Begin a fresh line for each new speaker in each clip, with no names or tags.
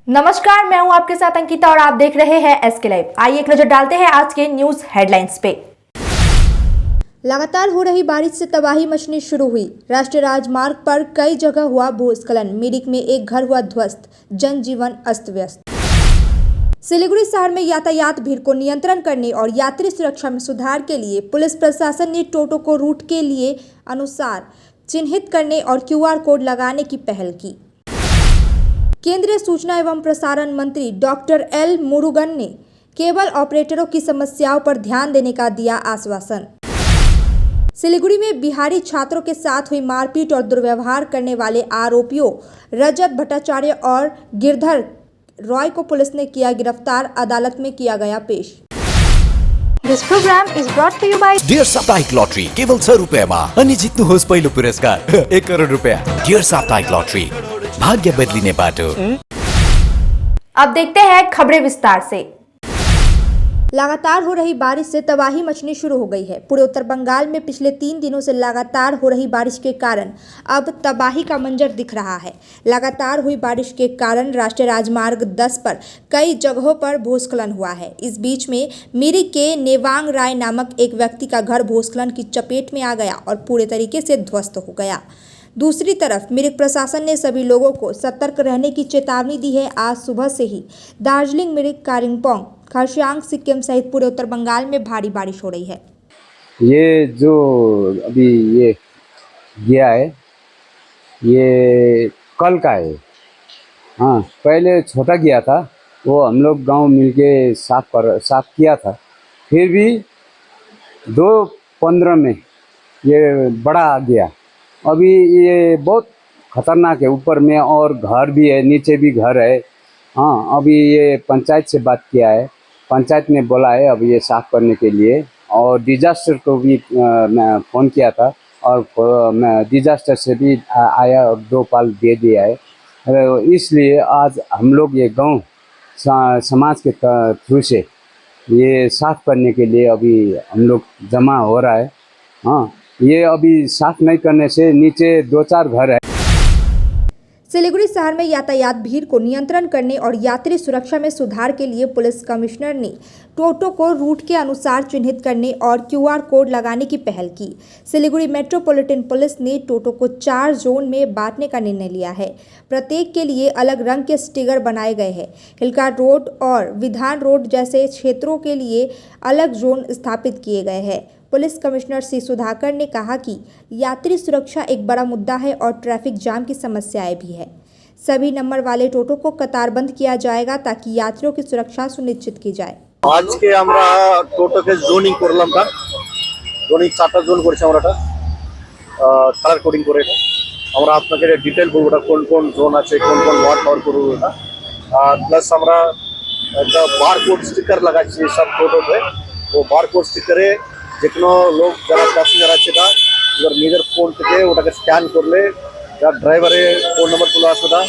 नमस्कार, मैं हूं आपके साथ अंकिता और आप देख रहे हैं एसके लाइव। आइए एक नजर डालते हैं आज के न्यूज हेडलाइंस पे। लगातार हो रही बारिश से तबाही मचनी शुरू हुई। राष्ट्रीय राजमार्ग पर कई जगह हुआ भूस्खलन। मिरिक में एक घर हुआ ध्वस्त, जनजीवन अस्त व्यस्त। सिलीगुड़ी शहर में यातायात भीड़ को नियंत्रण करने और यात्री सुरक्षा में सुधार के लिए पुलिस प्रशासन ने टोटो को रूट के लिए अनुसार चिन्हित करने और क्यूआर कोड लगाने की पहल की। केंद्रीय सूचना एवं प्रसारण मंत्री डॉक्टर एल मुरुगन ने केबल ऑपरेटरों की समस्याओं पर ध्यान देने का दिया आश्वासन। सिलीगुड़ी में बिहारी छात्रों के साथ हुई मारपीट और दुर्व्यवहार करने वाले आरोपियों रजत भट्टाचार्य और गिरधर रॉय को पुलिस ने किया गिरफ्तार, अदालत में किया गया पेश। This program is brought to you by
dear साप्ताहिक लॉटरी केवल 100 रुपैयामा अनि जित्नुहोस् पहिलो पुरस्कार 1 करोड रुपैयाँ। डियर साप्ताहिक लॉटरी, भाग्य बदलिने बाटो।
अब देखते हैं खबरें विस्तार से। लगातार हो रही बारिश से तबाही मचनी शुरू हो गई है। पूरे उत्तर बंगाल में पिछले 3 दिनों से लगातार हो रही बारिश के कारण अब तबाही का मंजर दिख रहा है। लगातार हुई बारिश के कारण राष्ट्रीय राजमार्ग 10 पर कई जगहों पर भूस्खलन हुआ है। इस बीच में मिरिक के नेवांग राय नामक एक व्यक्ति का घर भूस्खलन की चपेट में आ गया और पूरे तरीके से ध्वस्त हो गया। दूसरी तरफ मिरिक प्रशासन ने सभी लोगों को सतर्क रहने की चेतावनी दी है। आज सुबह से ही दार्जिलिंग, मिरिक, कालिम्पोंग, खरसांग, सिक्किम सहित पूरे उत्तर बंगाल में भारी बारिश हो रही है।
ये जो अभी ये गया है ये कल का है। हाँ, पहले छोटा गया था, वो हम लोग गांव मिलके साफ किया था। फिर भी 2:15 में ये बड़ा आ गया। अभी ये बहुत खतरनाक है। ऊपर में और घर भी है, नीचे भी घर है। हाँ, अभी ये पंचायत से बात किया है, पंचायत ने बोला है अब ये साफ़ करने के लिए। और डिजास्टर को भी मैं फ़ोन किया था और मैं डिजास्टर से भी आया और 2 पाल दे दिया है। इसलिए आज हम लोग ये गांव समाज के थ्रू से ये साफ़ करने के लिए अभी हम लोग जमा हो रहा है। हाँ, ये अभी साफ़ नहीं करने से नीचे 2-4 घर है।
सिलीगुड़ी शहर में यातायात भीड़ को नियंत्रण करने और यात्री सुरक्षा में सुधार के लिए पुलिस कमिश्नर ने टोटो को रूट के अनुसार चिन्हित करने और क्यूआर कोड लगाने की पहल की। सिलीगुड़ी मेट्रोपॉलिटन पुलिस ने टोटो को 4 जोन में बांटने का निर्णय लिया है। प्रत्येक के लिए अलग रंग के स्टिकर बनाए गए हैं। हिलकाट रोड और विधान रोड जैसे क्षेत्रों के लिए अलग जोन स्थापित किए गए हैं। पुलिस कमिश्नर सी सुधाकर ने कहा कि यात्री सुरक्षा एक बड़ा मुद्दा है और ट्रैफिक जाम की समस्याएं भी है। सभी नंबर वाले टोटो को कतारबंद किया जाएगा ताकि यात्रियों की सुरक्षा सुनिश्चित की जाए।
आज के আমরা টোটোকে জোনিং করলাম, তা জোনিং 4টা জোন করেছি আমরা, এটা কালার কোডিং করে এটা আমরা আপনাকে ডিটেইল বলবো এটা কোন কোন জোন আছে, কোন কোন ওয়ার্ড কভার করব এটা। আর প্লাস আমরা একটা বারকোড স্টিকার লাগাচ্ছি সব টোটোতে। ও বারকোড স্টিকারে যে কোনো লোক যারা প্যাসেঞ্জার আছে না এবার নিজের ফোন থেকে ওটাকে স্ক্যান করলে যার ড্রাইভারের ফোন নাম্বার চলে আসবে না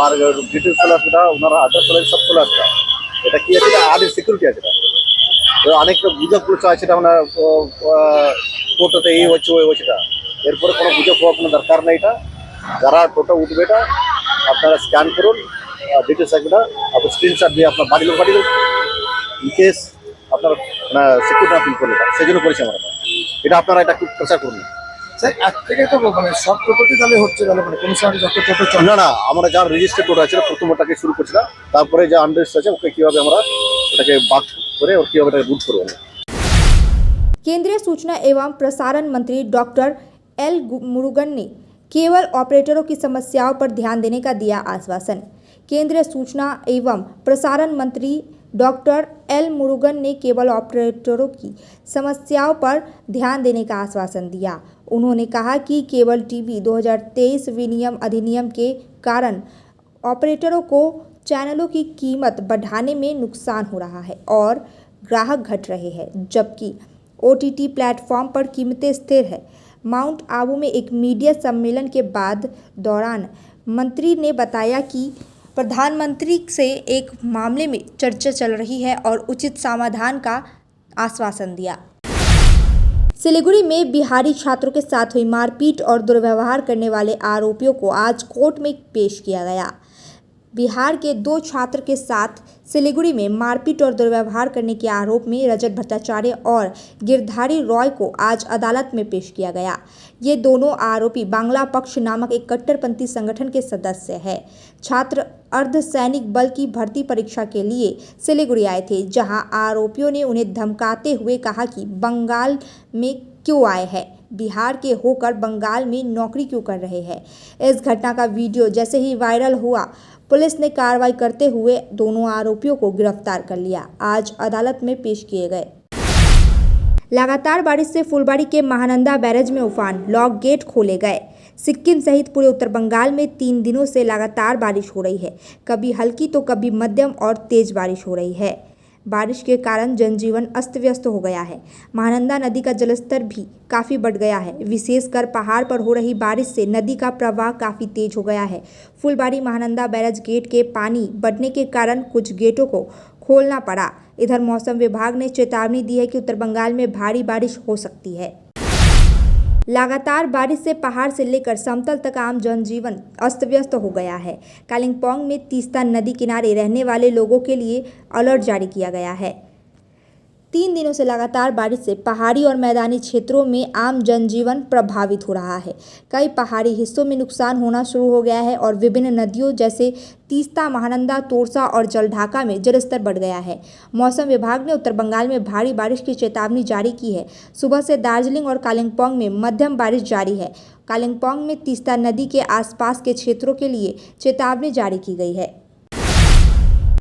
আর ডিটেলস চলে আসবে না, ওনার অ্যাড্রেস চলে সব চলে আসবে। এটা কি আছে, এটা আর্মি সিকিউরিটি আছে। এটা অনেকটা গুজব আছে, এটা মানে টোটোতে এই হচ্ছে ওই হচ্ছে। এটা এরপরে কোনো গুজব হওয়ার কোনো দরকার নেই। এটা যারা টোটো উঠবে এটা আপনারা স্ক্যান করুন, ডিটেলস আসবে না, আপনার স্ক্রিনশট দিয়ে আপনার বাড়ি লোক ইনকেস আপনার সিকিউরিটি না ফিল করলে সেই জন্য করেছি আমরা। এটা আপনারা এটা একটু প্রচার করুন।
স্যার, আজ থেকে তো মানে সব টোটোতে তাহলে হচ্ছে, তাহলে মানে কোন সময় যত টোটো চলে
না, আমরা যা রেজিস্টার্ড টোটো আছে প্রথমটাকে শুরু করছিলাম, তারপরে যা আনরেজিস্টার্ড আছে ওকে কীভাবে আমরা ওটাকে বাদ করে ওর কীভাবে ওটাকে রুট করবো।
केंद्रीय सूचना एवं प्रसारण मंत्री डॉक्टर एल मुरुगन ने केबल ऑपरेटरों की समस्याओं पर ध्यान देने का दिया आश्वासन। केंद्रीय सूचना एवं प्रसारण मंत्री डॉक्टर एल मुरुगन ने केबल ऑपरेटरों की समस्याओं पर ध्यान देने का आश्वासन दिया। उन्होंने कहा कि केबल टीवी 2023 विनियम अधिनियम के कारण ऑपरेटरों को चैनलों की कीमत बढ़ाने में नुकसान हो रहा है और ग्राहक घट रहे हैं, जबकि OTT प्लेटफॉर्म पर कीमतें स्थिर है। माउंट आबू में एक मीडिया सम्मेलन के दौरान मंत्री ने बताया कि प्रधानमंत्री से एक मामले में चर्चा चल रही है और उचित समाधान का आश्वासन दिया। सिलीगुड़ी में बिहारी छात्रों के साथ हुई मारपीट और दुर्व्यवहार करने वाले आरोपियों को आज कोर्ट में पेश किया गया। बिहार के 2 छात्र के साथ सिलीगुड़ी में मारपीट और दुर्व्यवहार करने के आरोप में रजत भट्टाचार्य और गिरधारी रॉय को आज अदालत में पेश किया गया। ये दोनों आरोपी बांग्ला पक्ष नामक एक कट्टरपंथी संगठन के सदस्य हैं। छात्र अर्धसैनिक बल की भर्ती परीक्षा के लिए सिलीगुड़ी आए थे, जहां आरोपियों ने उन्हें धमकाते हुए कहा कि बंगाल में क्यों आए हैं, बिहार के होकर बंगाल में नौकरी क्यों कर रहे हैं। इस घटना का वीडियो जैसे ही वायरल हुआ, पुलिस ने कार्रवाई करते हुए दोनों आरोपियों को गिरफ्तार कर लिया। आज अदालत में पेश किए गए। लगातार बारिश से फुलबाड़ी के महानंदा बैरेज में उफान, लॉक गेट खोले गए। सिक्किम सहित पूरे उत्तर बंगाल में 3 दिनों से लगातार बारिश हो रही है। कभी हल्की तो कभी मध्यम और तेज बारिश हो रही है। बारिश के कारण जनजीवन अस्त व्यस्त हो गया है। महानंदा नदी का जलस्तर भी काफ़ी बढ़ गया है। विशेषकर पहाड़ पर हो रही बारिश से नदी का प्रवाह काफ़ी तेज हो गया है। फुलबाड़ी महानंदा बैरेज गेट के पानी बढ़ने के कारण कुछ गेटों को खोलना पड़ा। इधर मौसम विभाग ने चेतावनी दी है कि उत्तर बंगाल में भारी बारिश हो सकती है। लगातार बारिश से पहाड़ से लेकर समतल तक आम जनजीवन अस्त व्यस्त हो गया है। कालिम्पोंग में तीस्ता नदी किनारे रहने वाले लोगों के लिए अलर्ट जारी किया गया है। 3 दिनों से लगातार बारिश से पहाड़ी और मैदानी क्षेत्रों में आम जनजीवन प्रभावित हो रहा है। कई पहाड़ी हिस्सों में नुकसान होना शुरू हो गया है और विभिन्न नदियों जैसे तीस्ता, महानंदा, तोरसा और जलढाका में जलस्तर बढ़ गया है। मौसम विभाग ने उत्तर बंगाल में भारी बारिश की चेतावनी जारी की है। सुबह से दार्जिलिंग और कालिम्पोंग में मध्यम बारिश जारी है। कालिम्पोंग में तीस्ता नदी के आसपास के क्षेत्रों के लिए चेतावनी जारी की गई है।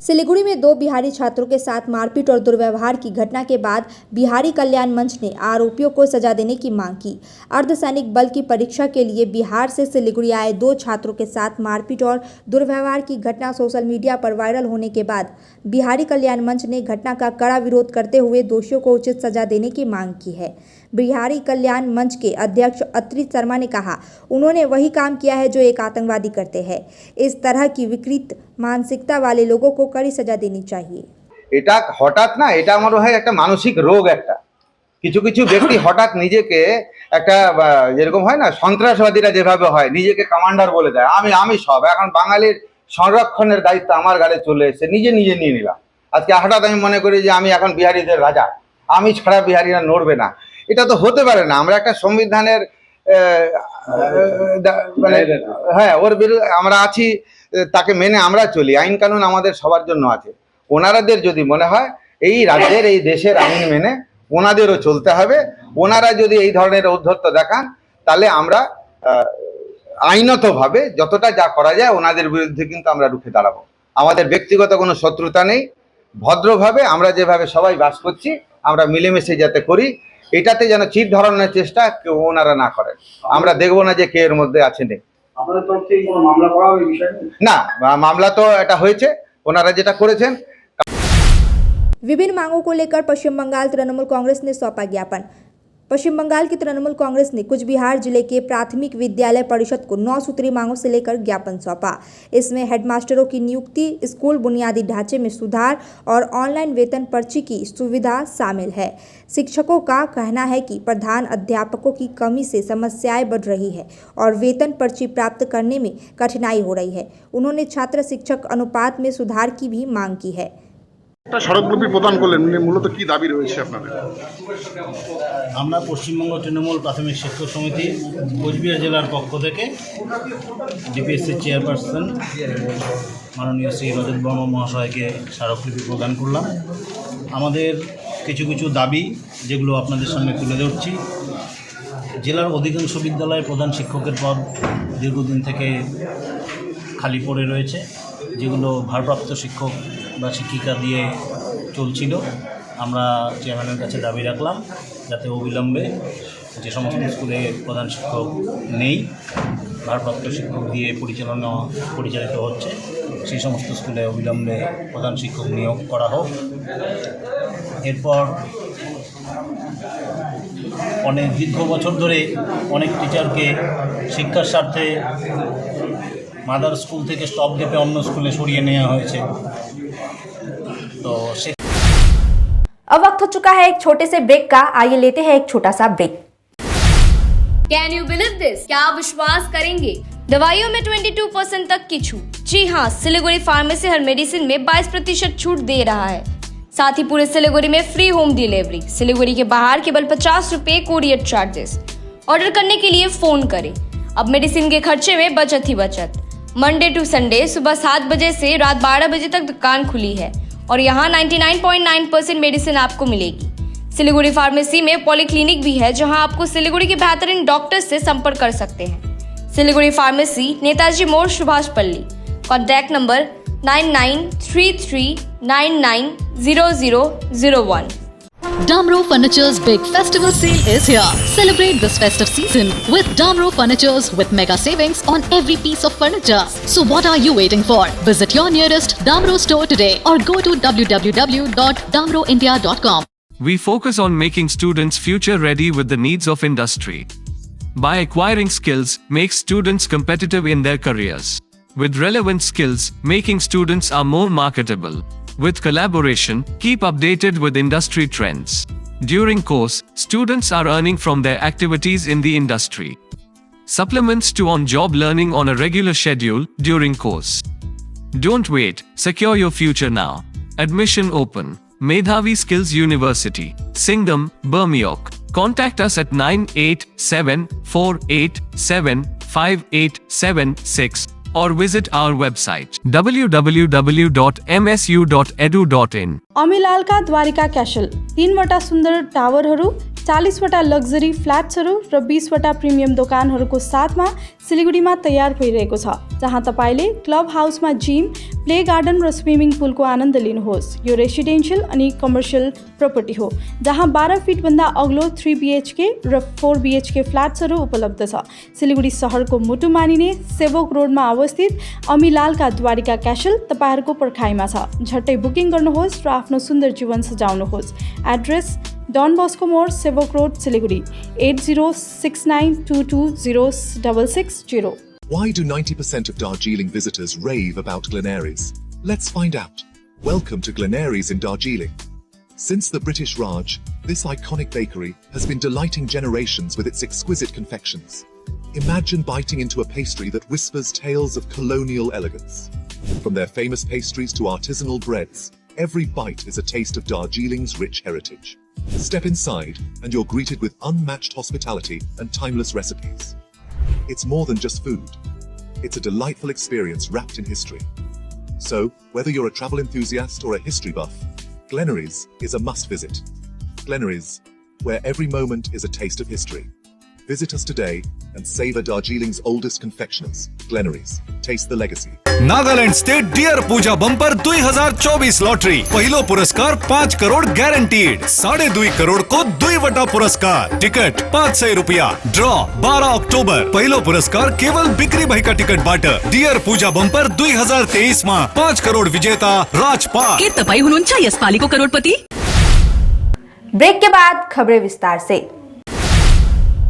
सिलीगुड़ी में 2 बिहारी छात्रों के साथ मारपीट और दुर्व्यवहार की घटना के बाद बिहारी कल्याण मंच ने आरोपियों को सजा देने की मांग की। अर्धसैनिक बल की परीक्षा के लिए बिहार से सिलीगुड़ी आए 2 छात्रों के साथ मारपीट और दुर्व्यवहार की घटना सोशल मीडिया पर वायरल होने के बाद बिहारी कल्याण मंच ने घटना का कड़ा विरोध करते हुए दोषियों को उचित सजा देने की मांग की है। बिहारी कल्याण मंच के अध्यक्ष अत्रि शर्मा ने कहा, उन्होंने वही काम किया है जो एक आतंकवादी करते हैं। इस तरह की विकृत मानसिकता वाले लोगों को कड़ी सजा देनी चाहिए।
এটা হঠাৎ না, এটা আমার হয় একটা মানসিক রোগ। একটা কিছু কিছু ব্যক্তি হঠাৎ নিজেকে একটা যেরকম হয় না, সন্ত্রাসবাদীরা যেভাবে হয় নিজেকে কমান্ডার বলে দেয়, আমি সব, এখন বাঙালির সংরক্ষণের দায়িত্ব আমার গালে চলে এসে নিজে নিজে নিয়ে নিলাম। আজকে হঠাৎ আমি মনে করি যে আমি এখন বিহারিদের রাজা, আমি ছাড়া বিহারিরা নড়বে না। এটা তো হতে পারে না। আমরা একটা সংবিধানের মানে হ্যাঁ ওর বিরুদ্ধে আমরা আছি, তাকে মেনে আমরা চলি। আইন কানুন আমাদের সবার জন্য আছে। ওনারাদের যদি মনে হয় এই রাজ্যের এই দেশের আইন মেনে ওনাদেরও চলতে হবে, ওনারা যদি এই ধরনের ঔদ্ধত্য দেখান তাহলে আমরা আইনতভাবে যতটা যা করা যায় ওনাদের বিরুদ্ধে কিন্তু আমরা রুখে দাঁড়াবো। আমাদের ব্যক্তিগত কোনো শত্রুতা নেই। ভদ্রভাবে আমরা যেভাবে সবাই বাস করছি আমরা মিলেমিশে যাতে করি, এটাতে যেন চিট ধরানোর চেষ্টা কেউ ওনারা না করেন। আমরা দেখবো না যে কে এর মধ্যে আছে নেই।
আপনাদের তরফ থেকে কোনো মামলা করা হবে এই বিষয়ে?
না, মামলা তো এটা হয়েছে, ওনারা যেটা করেছেন।
विभिन्न मांगों को लेकर पश्चिम बंगाल तृणमूल कांग्रेस ने सौंपा ज्ञापन। पश्चिम बंगाल की तृणमूल कांग्रेस ने कुछ बिहार जिले के प्राथमिक विद्यालय परिषद को 9 सूत्री मांगों से लेकर ज्ञापन सौंपा। इसमें हेडमास्टरों की नियुक्ति, स्कूल बुनियादी ढांचे में सुधार और ऑनलाइन वेतन पर्ची की सुविधा शामिल है। शिक्षकों का कहना है कि प्रधान अध्यापकों की कमी से समस्याएं बढ़ रही है और वेतन पर्ची प्राप्त करने में कठिनाई हो रही है। उन्होंने छात्र शिक्षक अनुपात में सुधार की भी मांग की है।
একটা স্মারকলিপি প্রদান করলেন, মূলত কি দাবি রয়েছে আপনাদের?
আমরা পশ্চিমবঙ্গ তৃণমূল প্রাথমিক শিক্ষক সমিতি কোচবিহার জেলার পক্ষ থেকে ডিপিএসসির চেয়ারপারসন মাননীয় শ্রী রজত বর্মা মহাশয়কে স্মারকলিপি প্রদান করলাম। আমাদের কিছু কিছু দাবি যেগুলো আপনাদের সামনে তুলে ধরছি। জেলার অধিকাংশ বিদ্যালয়ে প্রধান শিক্ষকের পদ দীর্ঘদিন থেকে খালি পড়ে রয়েছে, যেগুলো ভারপ্রাপ্ত শিক্ষক বা শিক্ষিকা দিয়ে চলছিল। আমরা চেয়ারম্যানের কাছে দাবি রাখলাম যাতে অবিলম্বে যে সমস্ত স্কুলে প্রধান শিক্ষক নেই, ভারপ্রাপ্ত শিক্ষক দিয়ে পরিচালিত হচ্ছে, সেই সমস্ত স্কুলে অবিলম্বে প্রধান শিক্ষক নিয়োগ করা হোক। এরপর অনেক দীর্ঘ বছর ধরে অনেক টিচারকে শিক্ষার স্বার্থে মাদার স্কুল থেকে স্টপ গেপে অন্য স্কুলে সরিয়ে নেওয়া হয়েছে। तो
अब वक्त हो चुका है एक छोटे से ब्रेक का। आइए लेते हैं एक छोटा सा break.
Can you believe this? क्या आप विश्वास करेंगे? दवाइयों में 22% तक की छूट। जी हाँ, सिलीगुड़ी फार्मेसी हर मेडिसिन में 22% छूट दे रहा है। साथ ही पूरे सिलीगुड़ी में फ्री होम डिलीवरी। सिलीगुड़ी के बाहर केवल 50 रुपए कोरियर चार्जेस। ऑर्डर करने के लिए फोन करें। अब मेडिसिन के खर्चे में बचत ही बचत। मंडे टू संडे सुबह 7 बजे से रात 12 बजे तक दुकान खुली है और यहाँ 99.9% मेडिसिन आपको मिलेगी। सिलीगुड़ी फार्मेसी में पॉलीक्लिनिक भी है, जहां आपको सिलीगुड़ी के बेहतरीन डॉक्टर से संपर्क कर सकते हैं। सिलीगुड़ी फार्मेसी, नेताजी मोड़, सुभाष पल्ली। Contact number 9933990001।
Damro Furniture's big festival sale is here. Celebrate this festive season with Damro Furnitures with mega savings on every piece of furniture. So what are you waiting for? Visit your nearest Damro store today or go to www.damroindia.com.
We focus on making students future ready with the needs of industry. By acquiring skills, make students competitive in their careers. With relevant skills, making students are more marketable. With collaboration, keep updated with industry trends. During course, students are earning from their activities in the industry. Supplements to on-job learning on a regular schedule during course. Don't wait, secure your future now. Admission open. Medhavi Skills University, Singham, Burmioc. Contact us at 9874875876 or visit our website www.msu.edu.in.
अमिलालका Dwarika castle 3वटा सुन्दर टावरहरू, 40वटा luxury फ्ल्याट्सहरू र 20वटा premium दोकानहरूको साथमा सिलीगुडीमा तयार भइरहेको छ, जहाँ तपाईले क्लब हाउसमा जिम, प्ले गार्डन र स्विमिङ पुलको आनन्द लिनुहोस्। यो रेसिडेन्शियल अनि कमर्सियल प्रपर्टी हो, जहाँ 12 फिट भन्दा अग्लो 3 BHK र 4 BHK फ्ल्याट्सहरू उपलब्ध छ। सिलीगुडी शहरको मुटु मानिने सेवक रोडमा अवस्थित अमिलालका द्वारिका क्यासल तपाईहरूको पर्खाइमा छ। झट्टै बुकिङ गर्नुहोस् र आफ्नो सुन्दर जीवन सजाउनुहोस्। एड्रेस डन बस्को मोड, सेवक road, Siliguri 8069220660।
Why do 90% of Darjeeling visitors rave about Glenaries? Let's find out. Welcome to Glenaries in Darjeeling. Since the British Raj, this iconic bakery has been delighting generations with its exquisite confections. Imagine biting into a pastry that whispers tales of colonial elegance. From their famous pastries to artisanal breads, every bite is a taste of Darjeeling's rich heritage. Step inside and you're greeted with unmatched hospitality and timeless recipes. It's more than just food. It's a delightful experience wrapped in history. So, whether you're a travel enthusiast or a history buff, Glenaries is a must visit. Glenaries, where every moment is a taste of history. Visit us today and savor Darjeeling's oldest confectioners. Glenaries, taste the legacy.
Nagaland state dear Puja bumper 2024 lottery पहिलो पुरस्कार 5 crore guaranteed 2.5 crore को 2 पुरस्कार ticket 500 रुपया draw 12 October पहिलो पुरस्कार केवल बिक्री भएका टिकट बाट डियर पूजा बंपर 2023 मा 5 करोड़ विजेता राजपाल
के तपाई हुनुहुन्छ यसपालिको करोडपति।
ब्रेक के बाद खबरें विस्तार से।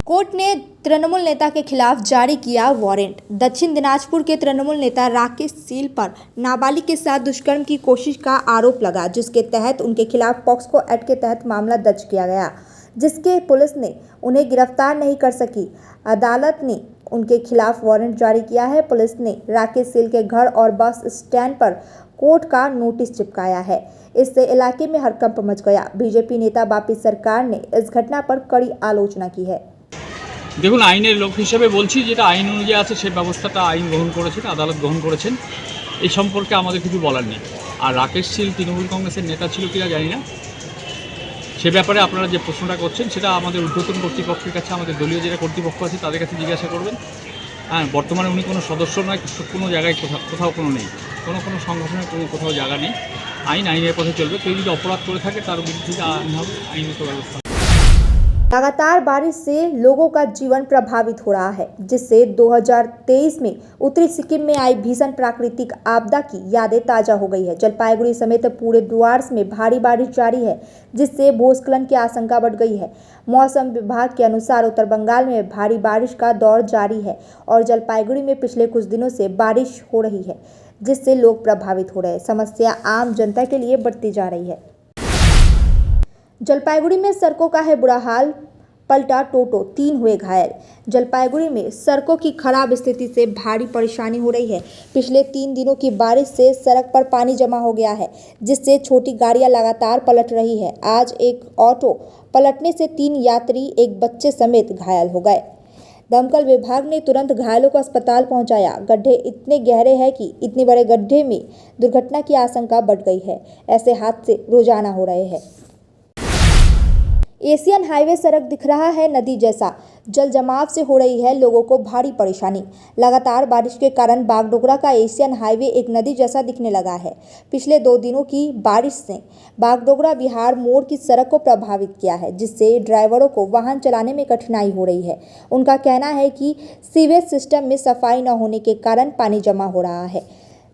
कोर्ट ने तृणमूल नेता के खिलाफ जारी किया वारंट। दक्षिण दिनाजपुर के तृणमूल नेता राकेश सील पर नाबालिग के साथ दुष्कर्म की कोशिश का आरोप लगा, जिसके तहत उनके खिलाफ पॉक्सो एक्ट के तहत मामला दर्ज किया गया, जिसके पुलिस ने उन्हें गिरफ्तार नहीं कर सकी। अदालत ने उनके खिलाफ वारंट जारी किया है। पुलिस ने राकेश सील के घर और बस स्टैंड पर कोर्ट का नोटिस चिपकाया है। इससे इलाके में हड़कंप मच गया। बीजेपी नेता बापी सरकार ने इस घटना पर कड़ी आलोचना की है।
দেখুন, আইনের লোক হিসেবে বলছি, যেটা আইন অনুযায়ী আছে সেই ব্যবস্থাটা আইন গ্রহণ করেছেন, আদালত গ্রহণ করেছেন। এই সম্পর্কে আমাদের কিছু বলার নেই। আর রাকেশ সিল তৃণমূল কংগ্রেসের নেতা ছিল কিনা জানি না, সে ব্যাপারে আপনারা যে প্রশ্নটা করছেন সেটা আমাদের ঊর্ধ্বতন কর্তৃপক্ষের কাছে, আমাদের দলীয় যেটা কর্তৃপক্ষ আছে তাদের কাছে জিজ্ঞাসা করবেন। হ্যাঁ, বর্তমানে উনি কোনো সদস্য নয়, কোনো জায়গায় কোথাও কোনো নেই, কোনো সংগঠনের কোথাও জায়গা নেই। আইনের পথে চলবে। কেউ যদি অপরাধ করে থাকে তার বিরুদ্ধে আইনত ব্যবস্থা।
लगातार बारिश से लोगों का जीवन प्रभावित हो रहा है, जिससे 2023 में उत्तरी सिक्किम में आई भीषण प्राकृतिक आपदा की यादें ताज़ा हो गई है। जलपाईगुड़ी समेत पूरे डुवर्स में भारी बारिश जारी है, जिससे भूस्खलन की आशंका बढ़ गई है। मौसम विभाग के अनुसार उत्तर बंगाल में भारी बारिश का दौर जारी है और जलपाईगुड़ी में पिछले कुछ दिनों से बारिश हो रही है, जिससे लोग प्रभावित हो रहे हैं। समस्या आम जनता के लिए बढ़ती जा रही है। जलपाईगुड़ी में सड़कों का है बुरा हाल। पलटा टोटो, 3 हुए घायल। जलपाईगुड़ी में सड़कों की खराब स्थिति से भारी परेशानी हो रही है। पिछले 3 दिनों की बारिश से सड़क पर पानी जमा हो गया है, जिससे छोटी गाड़ियां लगातार पलट रही है। आज एक ऑटो पलटने से 3 यात्री एक बच्चे समेत घायल हो गए। दमकल विभाग ने तुरंत घायलों को अस्पताल पहुंचाया। गड्ढे इतने गहरे हैं कि इतने बड़े गड्ढे में दुर्घटना की आशंका बढ़ गई है। ऐसे हादसे रोजाना हो रहे हैं। एशियन हाईवे सड़क दिख रहा है नदी जैसा, जल जमाव से हो रही है लोगों को भारी परेशानी। लगातार बारिश के कारण बागडोगरा का एशियन हाईवे एक नदी जैसा दिखने लगा है। पिछले 2 दिनों की बारिश से बागडोगरा बिहार मोड़ की सड़क को प्रभावित किया है, जिससे ड्राइवरों को वाहन चलाने में कठिनाई हो रही है। उनका कहना है कि सीवेज सिस्टम में सफाई न होने के कारण पानी जमा हो रहा है।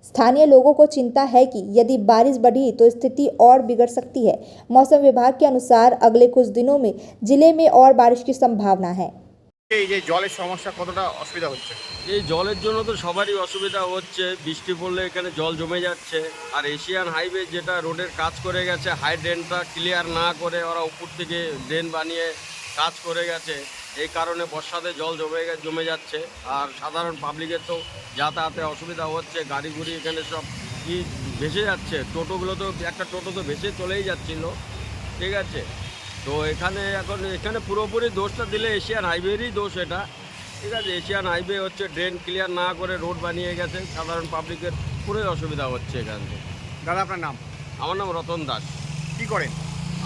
स्थानीय लोगों को चिंता है कि यदि बारिश बढ़ी तो स्थिति और बिगड़ सकती है। मौसम विभाग के अनुसार अगले कुछ दिनों में जिले में और बारिश की संभावना है।
এই যে জলের সমস্যা কতটা অসুবিধা হচ্ছে?
এই জলের জন্য তো সবারই অসুবিধা হচ্ছে। বৃষ্টি পড়লে এখানে জল জমে যাচ্ছে। আর এশিয়ান হাইওয়ে যেটা রোডের কাজ করে গেছে, হাই ড্রেনটা ক্লিয়ার না করে ওরা উপর থেকে ড্রেন বানিয়ে কাজ করে গেছে। এই কারণে বর্ষাতে জল জমে যাচ্ছে। আর সাধারণ পাবলিকের তো যাতায়াতে অসুবিধা হচ্ছে। গাড়ি গুড়ি এখানে সব কি ভেসে যাচ্ছে। টোটোগুলো তো একটা টোটো তো ভেসে চলেই যাচ্ছিল, ঠিক আছে। তো এখানে পুরোপুরি দোষটা দিলে এশিয়ান হাইওয়েরই দোষ এটা, ঠিক আছে। এশিয়ান হাইওয়ে হচ্ছে ড্রেন ক্লিয়ার না করে রোড বানিয়ে গেছে, সাধারণ পাবলিকের পুরোই অসুবিধা হচ্ছে এখান থেকে।
দাদা আপনার নাম?
আমার নাম রতন দাস।
কি করেন?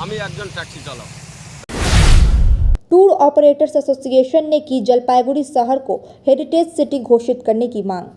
আমি একজন ট্যাক্সি চালক।
टूर ऑपरेटर्स एसोसिएशन ने की जलपाईगुड़ी शहर को हेरिटेज सिटी घोषित करने की मांग।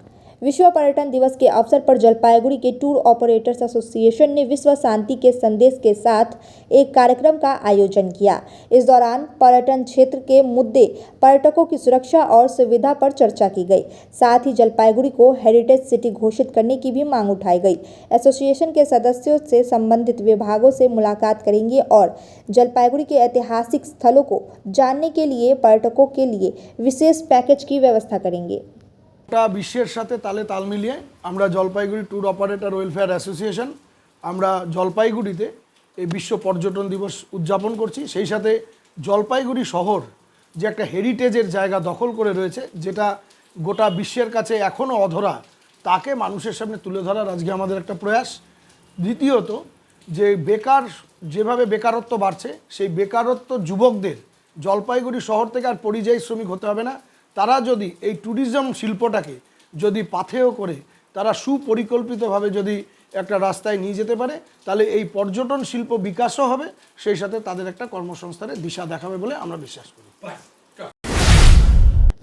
विश्व पर्यटन दिवस के अवसर पर जलपाईगुड़ी के टूर ऑपरेटर्स एसोसिएशन ने विश्व शांति के संदेश के साथ एक कार्यक्रम का आयोजन किया। इस दौरान पर्यटन क्षेत्र के मुद्दे, पर्यटकों की सुरक्षा और सुविधा पर चर्चा की गई। साथ ही जलपाईगुड़ी को हेरिटेज सिटी घोषित करने की भी मांग उठाई गई। एसोसिएशन के सदस्यों से संबंधित विभागों से मुलाकात करेंगे और जलपाईगुड़ी के ऐतिहासिक स्थलों को जानने के लिए पर्यटकों के लिए विशेष पैकेज की व्यवस्था करेंगे।
বিশ্বের সাথে তালে তাল মিলিয়ে আমরা Jalpaiguri tour operator welfare association আমরা জলপাইগুড়িতে এই বিশ্ব পর্যটন দিবস উদযাপন করছি। সেই সাথে জলপাইগুড়ি শহর যে একটা হেরিটেজের জায়গা দখল করে রয়েছে, যেটা গোটা বিশ্বের কাছে এখনও অধরা, তাকে মানুষের সামনে তুলে ধরার আজকে আমাদের একটা প্রয়াস। দ্বিতীয়ত, যে যেভাবে বেকারত্ব বাড়ছে, সেই বেকারত্ব যুবকদের জলপাইগুড়ি শহর থেকে আর পরিযায়ী শ্রমিক হতে হবে না। তারা যদি এই ট্যুরিজম শিল্পটাকে যদি পাথেয় করে তারা সুপরিকল্পিতভাবে যদি একটা রাস্তায় নিয়ে যেতে পারে, তাহলে এই পর্যটন শিল্প বিকাশও হবে, সেই সাথে তাদের একটা কর্মসংস্থানের দিশা দেখাবে বলে আমরা বিশ্বাস করি।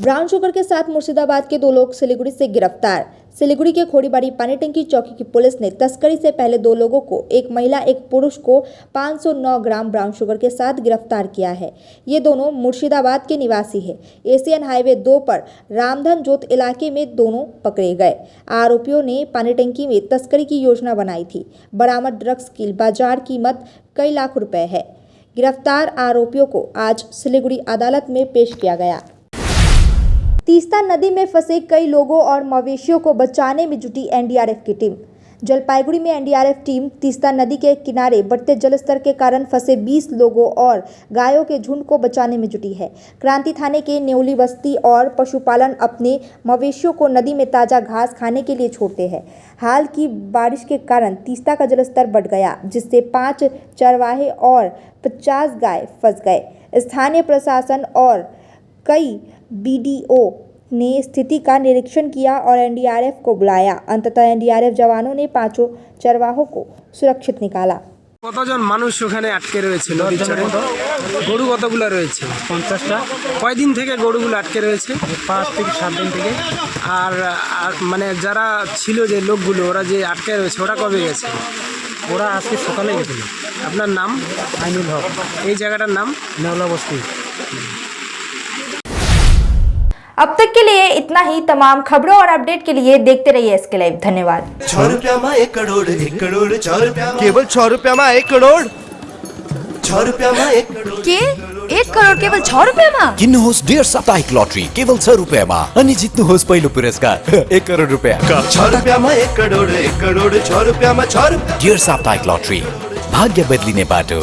ब्राउन शुगर के साथ मुर्शिदाबाद के 2 लोग सिलीगुड़ी से गिरफ्तार। सिलीगुड़ी के खोड़ीबाड़ी पानी टंकी चौकी की पुलिस ने तस्करी से पहले 2 लोगों को, एक महिला एक पुरुष को 509 ग्राम ब्राउन शुगर के साथ गिरफ्तार किया है। ये दोनों मुर्शिदाबाद के निवासी है। एशियन हाईवे 2 पर रामधन जोत इलाके में दोनों पकड़े गए। आरोपियों ने पानी टंकी में तस्करी की योजना बनाई थी। बरामद ड्रग्स की बाजार कीमत कई लाख रुपए है। गिरफ्तार आरोपियों को आज सिलीगुड़ी अदालत में पेश किया गया। तीस्ता नदी में फंसे कई लोगों और मवेशियों को बचाने में जुटी एनडीआरएफ की टीम। जलपाईगुड़ी में एनडीआरएफ टीम तीस्ता नदी के किनारे बढ़ते जलस्तर के कारण फंसे 20 लोगों और गायों के झुंड को बचाने में जुटी है। क्रांति थाने के नेवली बस्ती और पशुपालन अपने मवेशियों को नदी में ताज़ा घास खाने के लिए छोड़ते हैं। हाल की बारिश के कारण तीस्ता का जलस्तर बढ़ गया, जिससे 5 चरवाहे और 50 गाय फंस गए। स्थानीय प्रशासन और कई बीडीओ ने स्थिति का निरीक्षण किया और एनडीआरएफ को बुलाया। अंततः एनडीआरएफ जवानों ने 5 चरवाहों को सुरक्षित निकाला।
কতজন মানুষ ওখানে আটকে রয়েছে নদীর চরে? গরু কতগুলো রয়েছে? 50টা। কয়দিন থেকে গরুগুলো আটকে রয়েছে? 5 থেকে 7 দিন থেকে। আর মানে যারা ছিল যে লোকগুলো, ওরা যে আটকে রয়েছে, ওরা কবে গেছে? ওরা আজকে সকালে গেছিল। আপনার নাম? আইনুল হক। এই জায়গাটার নাম? নেওলা বস্তি।
अब तक के लिए इतना ही। तमाम खबरों और अपडेट के लिए देखते रहिए SK लाइव। धन्यवाद।
6 रुपया में 1 करोड़, 1 करोड़ 6 रुपया, केवल 6 रुपया में 1 करोड़, 6 रुपया में 1 करोड़
के 1 करोड़ केवल 6 रुपयामा?
किन्नुहोस् डेढ साप्ताहिक लटरी केवल 6 रुपयामा अनि जित्नुहोस् पहिलो पुरस्कार 1 करोड़ रुपया। 6 रुपया में 1 करोड़, 1 करोड़ 6 रुपया में 6 रुपया। डेढ साप्ताहिक लटरी, भाग्य बदलिने बाटो।